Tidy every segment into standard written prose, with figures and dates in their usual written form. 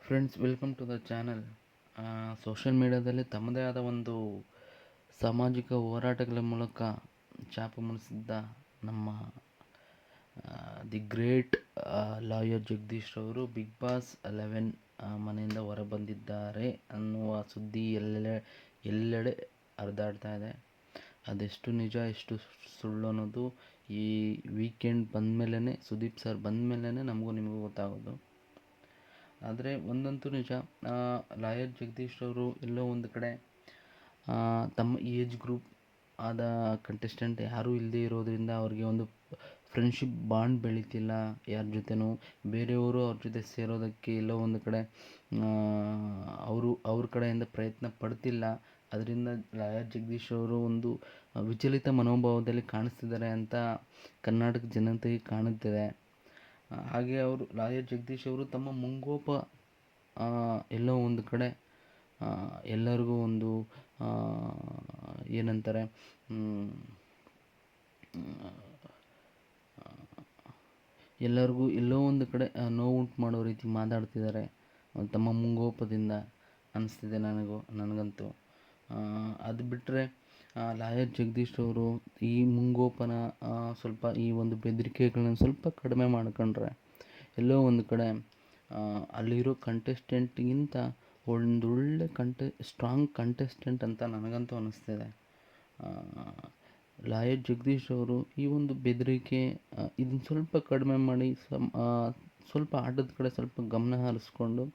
Friends, welcome to the channel. Social ಮೀಡಿಯಾದಲ್ಲಿ ತಮ್ಮದೇ ಆದ ಒಂದು ಸಾಮಾಜಿಕ ಹೋರಾಟಗಳ ಮೂಲಕ ಛಾಪು ಮೂಡಿಸಿದ್ದ ನಮ್ಮ ದಿ ಗ್ರೇಟ್ ಲಾಯರ್ ಜಗದೀಶ್ ಅವರು ಬಿಗ್ ಬಾಸ್ 11 ಮನೆಯಿಂದ ಹೊರಬಂದಿದ್ದಾರೆ ಅನ್ನುವ ಸುದ್ದಿ ಎಲ್ಲೆಡೆ ಹರಿದಾಡ್ತಾ ಇದೆ. ಅದೆಷ್ಟು ನಿಜ ಎಷ್ಟು ಸುಳ್ಳು ಅನ್ನೋದು ಈ ವೀಕೆಂಡ್ ಬಂದಮೇಲೆ, ಸುದೀಪ್ ಸರ್ ಬಂದಮೇಲೆ ನಮಗೂ ನಿಮಗೂ ಗೊತ್ತಾಗೋದು. ಆದರೆ ಒಂದಂತೂ ನಿಜ, ಲಾಯರ್ ಜಗದೀಶ್ ಅವರು ಎಲ್ಲೋ ಒಂದು ಕಡೆ ತಮ್ಮ ಏಜ್ ಗ್ರೂಪ್ ಆದ ಕಂಟೆಸ್ಟೆಂಟ್ ಯಾರೂ ಇಲ್ಲದೆ ಇರೋದರಿಂದ ಅವ್ರಿಗೆ ಒಂದು ಫ್ರೆಂಡ್ಶಿಪ್ ಬಾಂಡ್ ಬೆಳೀತಿಲ್ಲ. ಯಾರ ಜೊತೆನೂ ಬೇರೆಯವರು ಅವ್ರ ಜೊತೆ ಸೇರೋದಕ್ಕೆ ಎಲ್ಲೋ ಒಂದು ಕಡೆ ಅವ್ರ ಕಡೆಯಿಂದ ಪ್ರಯತ್ನ ಪಡ್ತಿಲ್ಲ. ಅದರಿಂದ ಲಾಯರ್ ಜಗದೀಶ್ ಅವರು ಒಂದು ವಿಚಲಿತ ಮನೋಭಾವದಲ್ಲಿ ಕಾಣಿಸ್ತಿದ್ದಾರೆ ಅಂತ ಕರ್ನಾಟಕ ಜನತೆಗೆ ಕಾಣುತ್ತಿದೆ. ಹಾಗೆ ಅವರು ಲಾಯರ್ ಜಗದೀಶ್ ಅವರು ತಮ್ಮ ಮುಂಗೋಪ ಎಲ್ಲೋ ಒಂದು ಕಡೆ ಎಲ್ಲರಿಗೂ ಒಂದು ಏನಂತಾರೆ, ಎಲ್ಲರಿಗೂ ಎಲ್ಲೋ ಒಂದು ಕಡೆ ನೋವುಂಟು ಮಾಡೋ ರೀತಿ ಮಾತಾಡ್ತಿದ್ದಾರೆ ತಮ್ಮ ಮುಂಗೋಪದಿಂದ ಅನಿಸ್ತಿದೆ ನನಗಂತೂ. ಅದು ಬಿಟ್ಟರೆ ಲಾಯರ್ ಜಗದೀಶ್ ಅವರು ಈ ಮುಂಗೋಪನ ಸ್ವಲ್ಪ, ಈ ಒಂದು ಬೆದರಿಕೆಗಳನ್ನ ಸ್ವಲ್ಪ ಕಡಿಮೆ ಮಾಡ್ಕೊಂಡ್ರೆ ಎಲ್ಲೋ ಒಂದು ಕಡೆ ಅಲ್ಲಿರೋ ಕಂಟೆಸ್ಟೆಂಟ್ಗಿಂತ ಒಂದೊಳ್ಳೆ ಸ್ಟ್ರಾಂಗ್ ಕಂಟೆಸ್ಟೆಂಟ್ ಅಂತ ನನಗಂತೂ ಅನ್ನಿಸ್ತಿದೆ. ಲಾಯರ್ ಜಗದೀಶ್ ಅವರು ಈ ಒಂದು ಬೆದರಿಕೆ ಇದನ್ನು ಸ್ವಲ್ಪ ಕಡಿಮೆ ಮಾಡಿ ಸ್ವಲ್ಪ ಆಟದ ಕಡೆ ಸ್ವಲ್ಪ ಗಮನ ಹರಿಸ್ಕೊಂಡು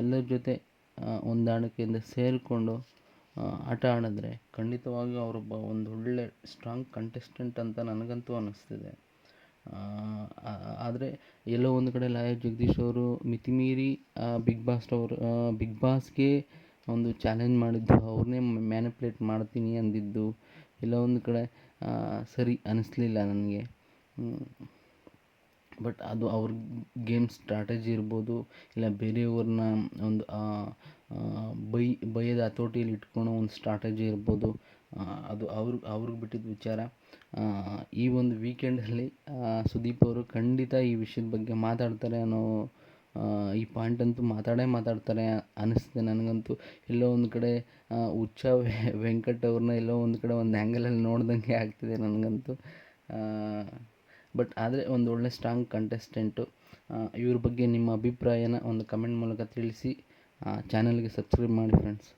ಎಲ್ಲರ ಜೊತೆ ಹೊಂದಾಣಿಕೆಯಿಂದ ಸೇರಿಕೊಂಡು ಆಟ ಆಡಿದ್ರೆ ಖಂಡಿತವಾಗಿಯೂ ಅವರೊಬ್ಬ ಒಂದೊಳ್ಳೆ ಸ್ಟ್ರಾಂಗ್ ಕಂಟೆಸ್ಟೆಂಟ್ ಅಂತ ನನಗಂತೂ ಅನ್ನಿಸ್ತಿದೆ. ಆದರೆ ಎಲ್ಲೋ ಒಂದು ಕಡೆ ಲಾಯರ್ ಜಗದೀಶ್ ಅವರು ಮಿತಿಮೀರಿ ಬಿಗ್ ಬಾಸ್ಗೆ ಒಂದು ಚಾಲೆಂಜ್ ಮಾಡಿದ್ದು, ಅವ್ರನ್ನೇ ಮ್ಯಾನಿಪ್ಯುಲೇಟ್ ಮಾಡ್ತೀನಿ ಅಂದಿದ್ದು ಎಲ್ಲೋ ಒಂದು ಕಡೆ ಸರಿ ಅನ್ನಿಸ್ಲಿಲ್ಲ ನನಗೆ. ಬಟ್ ಅದು ಅವ್ರ ಗೇಮ್ ಸ್ಟ್ರಾಟಜಿ ಇರ್ಬೋದು, ಇಲ್ಲ ಬೇರೆಯವ್ರನ್ನ ಒಂದು ಬೈಯದ ಹತೋಟಿಯಲ್ಲಿ ಇಟ್ಕೊಳೋ ಒಂದು ಸ್ಟ್ರಾಟಜಿ ಇರ್ಬೋದು, ಅದು ಅವ್ರಿಗೆ ಬಿಟ್ಟಿದ್ದ ವಿಚಾರ. ಈ ಒಂದು ವೀಕೆಂಡಲ್ಲಿ ಸುದೀಪ್ ಅವರು ಖಂಡಿತ ಈ ವಿಷಯದ ಬಗ್ಗೆ ಮಾತಾಡ್ತಾರೆ ಅನ್ನೋ ಈ ಪಾಯಿಂಟಂತೂ ಮಾತಾಡ್ತಾರೆ ಅನ್ನಿಸ್ತಿದೆ ನನಗಂತೂ. ಎಲ್ಲೋ ಒಂದು ಕಡೆ ಹುಚ್ಚ ವೆಂಕಟ್ ಅವ್ರನ್ನ ಎಲ್ಲೋ ಒಂದು ಕಡೆ ಒಂದು ಆ್ಯಂಗಲಲ್ಲಿ ನೋಡ್ದಂಗೆ ಆಗ್ತಿದೆ ನನಗಂತೂ. ಬಟ್ ಆದರೆ ಒಂದು ಒಳ್ಳೆ ಸ್ಟ್ರಾಂಗ್ ಕಂಟೆಸ್ಟೆಂಟು. ಇವ್ರ ಬಗ್ಗೆ ನಿಮ್ಮ ಅಭಿಪ್ರಾಯನ ಒಂದು ಕಮೆಂಟ್ ಮೂಲಕ ತಿಳಿಸಿ. ಚಾನಲ್ಗೆ ಸಬ್ಸ್ಕ್ರೈಬ್ ಮಾಡಿ ಫ್ರೆಂಡ್ಸ್.